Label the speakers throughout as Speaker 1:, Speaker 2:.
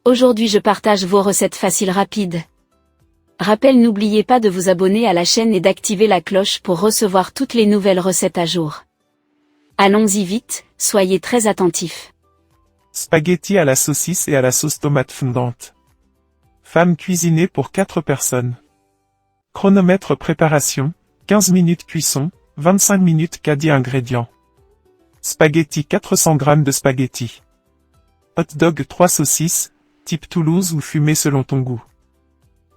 Speaker 1: Aujourd'hui je partage vos recettes faciles rapides. Rappel, n'oubliez pas de vous abonner à la chaîne et d'activer la cloche pour recevoir toutes les nouvelles recettes à jour. Allons-y vite, soyez très attentifs.
Speaker 2: Spaghettis à la saucisse et à la sauce tomate fondante. Femme cuisinée pour 4 personnes. Chronomètre préparation, 15 minutes cuisson, 25 minutes caddie ingrédients. Spaghettis 400 g de spaghettis. Hot dog 3 saucisses, type Toulouse ou fumées selon ton goût.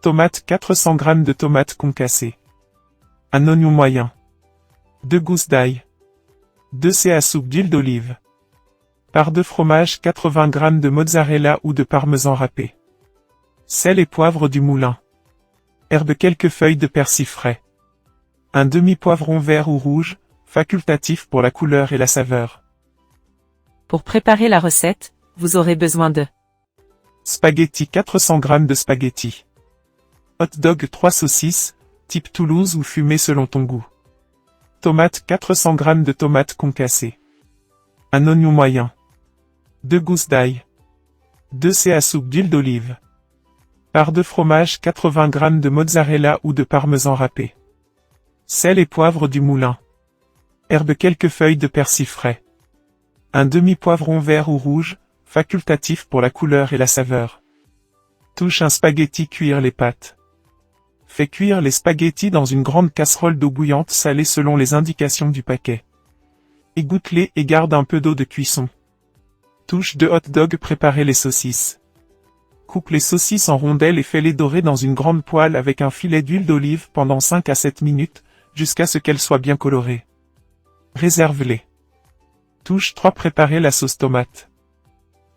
Speaker 2: Tomates 400 g de tomates concassées. Un oignon moyen. 2 gousses d'ail. 2 c à soupe d'huile d'olive. Part de fromage 80 g de mozzarella ou de parmesan râpé. Sel et poivre du moulin. Herbe quelques feuilles de persil frais. Un demi-poivron vert ou rouge, facultatif pour la couleur et la saveur.
Speaker 3: Pour préparer la recette, vous aurez besoin de
Speaker 2: Spaghettis 400 g de spaghettis. Hot dog 3 saucisses, type Toulouse ou fumées selon ton goût. Tomates 400 g de tomates concassées. Un oignon moyen. 2 gousses d'ail. 2 c à soupe d'huile d'olive. Part de fromage 80 g de mozzarella ou de parmesan râpé. Sel et poivre du moulin. Herbe quelques feuilles de persil frais. Un demi-poivron vert ou rouge, facultatif pour la couleur et la saveur. Touche un spaghetti, cuire les pâtes. Fais cuire les spaghettis dans une grande casserole d'eau bouillante salée selon les indications du paquet. Égoutte-les et garde un peu d'eau de cuisson. Touche de hot dog, préparer les saucisses. Coupe les saucisses en rondelles et fais-les dorer dans une grande poêle avec un filet d'huile d'olive pendant 5 à 7 minutes, jusqu'à ce qu'elles soient bien colorées. Réserve-les. Touche 3, préparer la sauce tomate.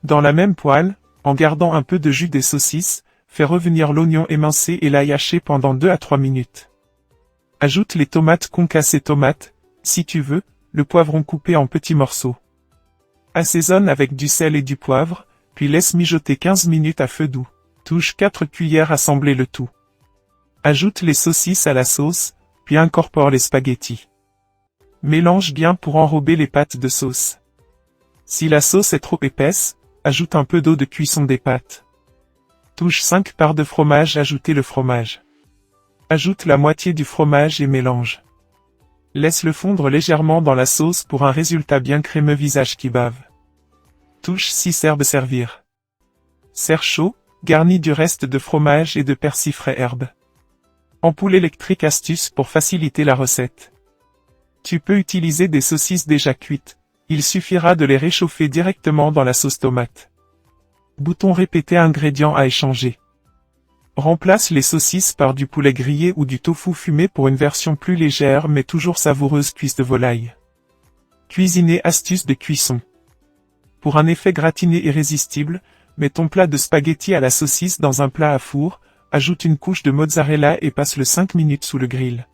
Speaker 2: Dans la même poêle, en gardant un peu de jus des saucisses, fais revenir l'oignon émincé et l'ail haché pendant 2 à 3 minutes. Ajoute les tomates concassées, tomates, si tu veux, le poivron coupé en petits morceaux. Assaisonne avec du sel et du poivre, puis laisse mijoter 15 minutes à feu doux. Touche 4 cuillères, assembler le tout. Ajoute les saucisses à la sauce, puis incorpore les spaghettis. Mélange bien pour enrober les pâtes de sauce. Si la sauce est trop épaisse, ajoute un peu d'eau de cuisson des pâtes. Touche 5 parts de fromage, ajoutez le fromage. Ajoute la moitié du fromage et mélange. Laisse-le fondre légèrement dans la sauce pour un résultat bien crémeux, visage qui bave. Touche 6 herbes, servir. Sers chaud, garni du reste de fromage et de persil frais, herbes. Ampoule électrique, astuce pour faciliter la recette. Tu peux utiliser des saucisses déjà cuites, il suffira de les réchauffer directement dans la sauce tomate. Bouton répété, ingrédients à échanger. Remplace les saucisses par du poulet grillé ou du tofu fumé pour une version plus légère mais toujours savoureuse, cuisse de volaille. Cuisiner, astuce de cuisson. Pour un effet gratiné irrésistible, mets ton plat de spaghettis à la saucisse dans un plat à four, ajoute une couche de mozzarella et passe-le 5 minutes sous le grill.